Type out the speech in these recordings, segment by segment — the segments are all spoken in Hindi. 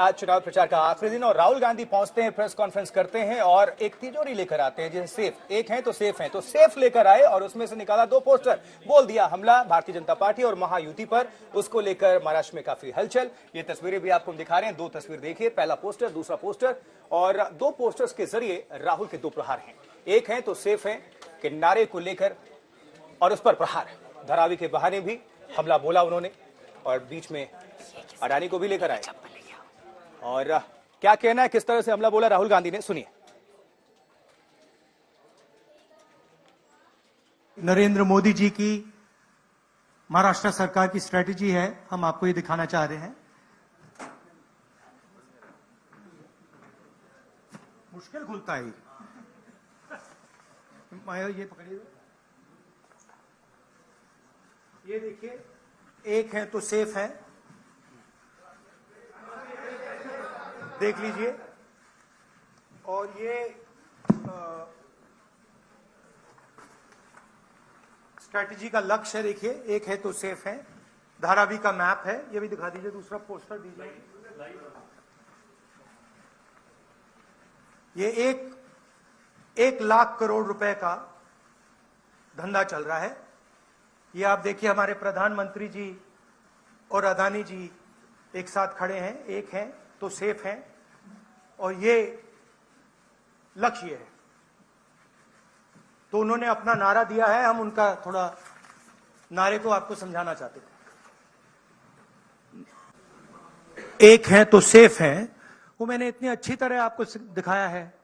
आज चुनाव प्रचार का आखिरी दिन और राहुल गांधी पहुंचते हैं, प्रेस कॉन्फ्रेंस करते हैं और एक तिजोरी लेकर आते हैं जिसे सेफ, एक है तो सेफ लेकर आए और उसमें से निकाला 2 पोस्टर। बोल दिया हमला भारतीय जनता पार्टी और महायुति पर। उसको लेकर महाराष्ट्र में काफी हलचल। ये तस्वीरें भी आपको दिखा रहे हैं, 2 तस्वीर देखिए, पहला पोस्टर, दूसरा पोस्टर और 2 पोस्टर्स के जरिए राहुल के 2 प्रहार हैं। एक है तो सेफ है कि नारे को लेकर और उस पर प्रहार। धारावी के बहाने भी हमला बोला उन्होंने और बीच में अडानी को भी लेकर आए। और क्या कहना है, किस तरह से हमला बोला राहुल गांधी ने, सुनिए। नरेंद्र मोदी जी की महाराष्ट्र सरकार की स्ट्रेटजी है, हम आपको ये दिखाना चाह रहे हैं। मुश्किल खुलता है ये पकड़िए, ये देखिए, एक है तो सेफ है, देख लीजिए। और ये स्ट्रैटेजी का लक्ष्य है, देखिए, एक है तो सेफ है। धारावी का मैप है, ये भी दिखा दीजिए, दूसरा पोस्टर दीजिए। ये 1 लाख करोड़ रुपए का धंधा चल रहा है। ये आप देखिए, हमारे प्रधानमंत्री जी और अदानी जी एक साथ खड़े हैं, एक है तो सेफ है और ये लक्ष्य है। तो उन्होंने अपना नारा दिया है, हम उनका थोड़ा नारे को आपको समझाना चाहते थे। एक है तो सेफ है, वो मैंने इतनी अच्छी तरह आपको दिखाया है,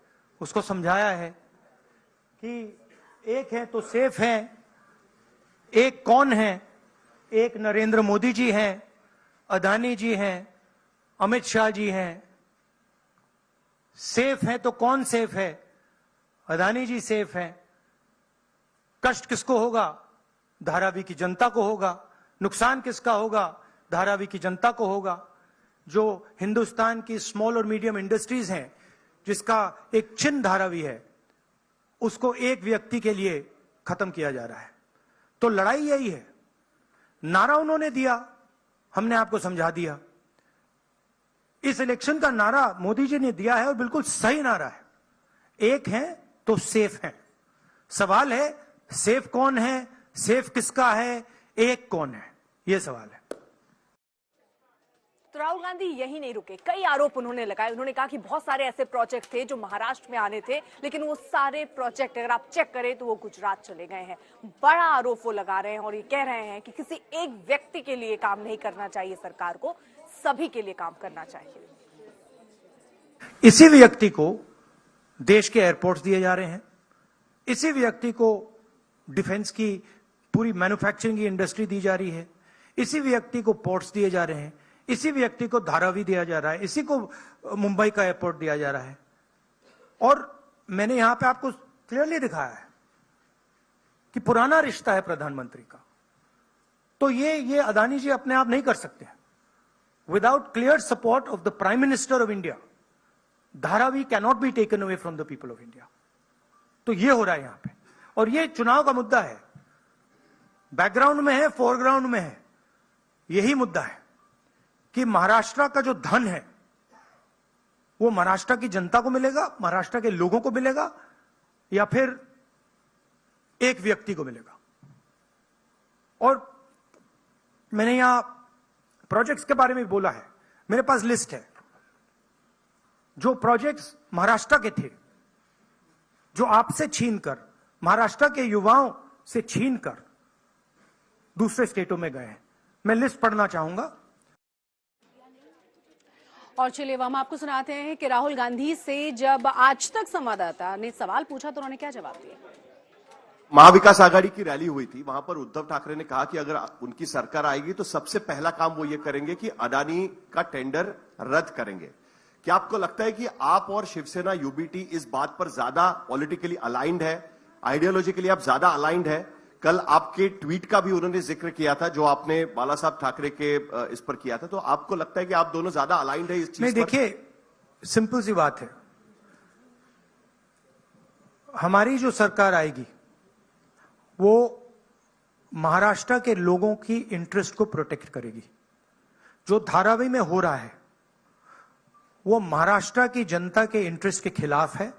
उसको समझाया है कि एक है तो सेफ है। एक कौन है? एक नरेंद्र मोदी जी हैं, अदानी जी हैं, अमित शाह जी हैं। सेफ है तो कौन सेफ है? अदानी जी सेफ हैं। कष्ट किसको होगा? धारावी की जनता को होगा। नुकसान किसका होगा? धारावी की जनता को होगा। जो हिंदुस्तान की स्मॉल और मीडियम इंडस्ट्रीज हैं, जिसका एक चिन्ह धारावी है, उसको एक व्यक्ति के लिए खत्म किया जा रहा है। तो लड़ाई यही है। नारा उन्होंने दिया, हमने आपको समझा दिया। इस इलेक्शन का नारा मोदी जी ने दिया है और बिल्कुल सही नारा है। एक है तो सेफ है। सवाल है, सेफ कौन है, सेफ किसका है, एक कौन है, यह सवाल है। तो राहुल गांधी यही नहीं रुके, कई आरोप उन्होंने लगाए। उन्होंने कहा कि बहुत सारे ऐसे प्रोजेक्ट थे जो महाराष्ट्र में आने थे, लेकिन वो सारे प्रोजेक्ट अगर आप चेक करें तो वो गुजरात चले गए हैं। बड़ा आरोप वो लगा रहे हैं और ये कह रहे हैं कि किसी एक व्यक्ति के लिए काम नहीं करना चाहिए, सरकार को सभी के लिए काम करना चाहिए। इसी व्यक्ति को देश के एयरपोर्ट्स दिए जा रहे हैं, इसी व्यक्ति को डिफेंस की पूरी मैन्युफैक्चरिंग की इंडस्ट्री दी जा रही है, इसी व्यक्ति को पोर्ट्स दिए जा रहे हैं, इसी व्यक्ति को धारावी दिया जा रहा है, इसी को मुंबई का एयरपोर्ट दिया जा रहा है। और मैंने यहां पे आपको क्लियरली दिखाया है कि पुराना रिश्ता है प्रधानमंत्री का। तो ये अदानी जी अपने आप नहीं कर सकते। Without clear support of the prime minister of India, Dharavi cannot be taken away from the people of India. तो ये हो रहा है यहां पे, और ये चुनाव का मुद्दा है। बैकग्राउंड में है, फोरग्राउंड में है, यही मुद्दा है कि महाराष्ट्र का जो धन है वो महाराष्ट्र की जनता को मिलेगा, महाराष्ट्र के लोगों को मिलेगा, या फिर एक व्यक्ति को मिलेगा। और मैंने यहां प्रोजेक्ट्स के बारे में बोला है, मेरे पास लिस्ट है जो प्रोजेक्ट्स महाराष्ट्र के थे, जो आपसे छीनकर, महाराष्ट्र के युवाओं से छीनकर दूसरे स्टेटों में गए हैं। मैं लिस्ट पढ़ना चाहूंगा। और चलिए हम आपको सुनाते हैं कि राहुल गांधी से जब आज तक संवाददाता ने सवाल पूछा तो उन्होंने क्या जवाब दिया। महाविकास आघाड़ी की रैली हुई थी, वहां पर उद्धव ठाकरे ने कहा कि अगर उनकी सरकार आएगी तो सबसे पहला काम वो ये करेंगे कि अडानी का टेंडर रद्द करेंगे। क्या आपको लगता है कि आप और शिवसेना यूबीटी इस बात पर ज्यादा पॉलिटिकली अलाइंड है, आइडियोलॉजिकली आप ज्यादा अलाइंड है? कल आपके ट्वीट का भी उन्होंने जिक्र किया था जो आपने बाला साहब ठाकरे के इस पर किया था, तो आपको लगता है कि आप दोनों ज्यादा अलाइंड है इस चीज पर? नहीं, देखिए, सिंपल सी बात है, हमारी जो सरकार आएगी वो महाराष्ट्र के लोगों की इंटरेस्ट को प्रोटेक्ट करेगी। जो धारावी में हो रहा है वो महाराष्ट्र की जनता के इंटरेस्ट के खिलाफ है,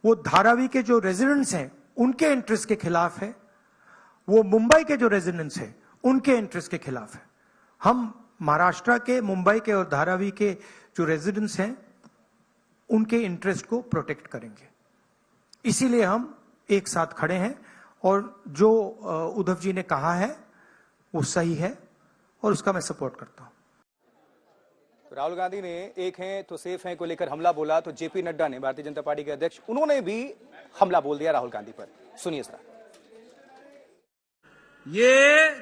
वो धारावी के जो रेजिडेंट्स हैं उनके इंटरेस्ट के खिलाफ है, वो मुंबई के जो रेजिडेंट्स हैं उनके इंटरेस्ट के खिलाफ है। हम महाराष्ट्र के, मुंबई के और धारावी के जो रेजिडेंट्स हैं उनके इंटरेस्ट को प्रोटेक्ट करेंगे। इसीलिए हम एक साथ खड़े हैं और जो उद्धव जी ने कहा है वो सही है और उसका मैं सपोर्ट करता हूं। राहुल गांधी ने एक हैं तो सेफ हैं को लेकर हमला बोला, तो जेपी नड्डा ने, भारतीय जनता पार्टी के अध्यक्ष, उन्होंने भी हमला बोल दिया राहुल गांधी पर। सुनिए सर। ये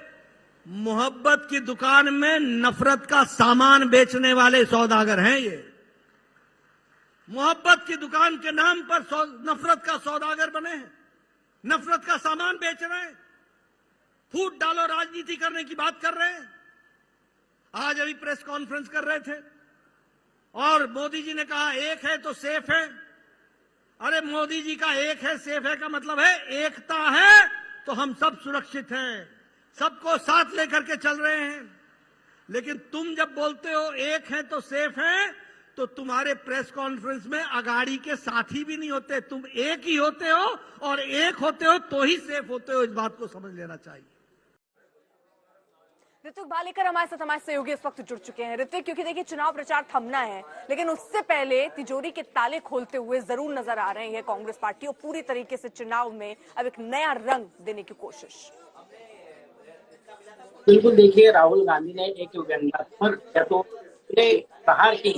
मोहब्बत की दुकान में नफरत का सामान बेचने वाले सौदागर हैं। ये मोहब्बत की दुकान के नाम पर नफरत का सौदागर बने हैं, नफरत का सामान बेच रहे हैं, फूट डालो राजनीति करने की बात कर रहे हैं। आज अभी प्रेस कॉन्फ्रेंस कर रहे थे और मोदी जी ने कहा एक है तो सेफ है। अरे मोदी जी का एक है सेफ है का मतलब है एकता है तो हम सब सुरक्षित हैं, सबको साथ लेकर के चल रहे हैं। लेकिन तुम जब बोलते हो एक है तो सेफ है, तो तुम्हारे प्रेस कॉन्फ्रेंस में अगाड़ी के साथी भी नहीं होते, तुम एक ही होते हो और एक होते हो तो ही सेफ होते हो। इस बात को समझ लेना चाहिए। ऋतिक भालेकर हमारे साथ, हमारे सहयोगी इस वक्त जुड़ चुके हैं। ऋतिक, क्योंकि देखिए चुनाव प्रचार थमना है, लेकिन उससे पहले तिजोरी के ताले खोलते हुए जरूर नजर आ रहे हैं कांग्रेस पार्टी और पूरी तरीके से चुनाव में अब एक नया रंग देने की कोशिश। बिल्कुल, देखिए राहुल गांधी ने एक व्यंग्यात्मक प्रहार की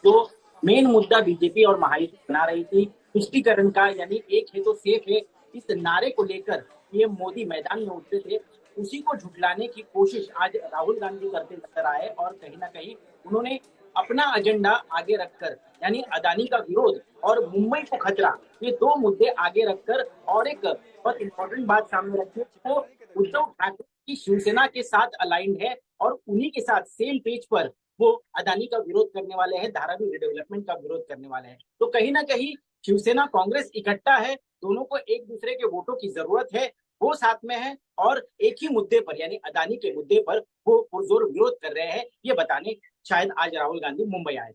जो मेन मुद्दा बीजेपी और महायुति बना रही थी तुष्टीकरण का, यानी एक है तो सेफ है, इस नारे को लेकर ये मोदी मैदान में उतरे थे, उसी को झुठलाने की कोशिश आज राहुल गांधी करते नजर आए। और कहीं ना कहीं उन्होंने अपना एजेंडा आगे रखकर, यानी अदानी का विरोध और मुंबई को खतरा, ये दो मुद्दे आगे रखकर और एक बहुत इंपॉर्टेंट बात सामने रखी, वो उद्धव ठाकरे की शिवसेना के साथ अलाइंड है और उन्हीं के साथ सेम पेज पर वो अदानी का विरोध करने वाले हैं, धारावी रिडेवलपमेंट का विरोध करने वाले हैं। तो कहीं ना कहीं शिवसेना कांग्रेस इकट्ठा है, दोनों को एक दूसरे के वोटों की जरूरत है, वो साथ में है और एक ही मुद्दे पर, यानी अदानी के मुद्दे पर वो पुरजोर विरोध कर रहे हैं। ये बताने शायद आज राहुल गांधी मुंबई आए।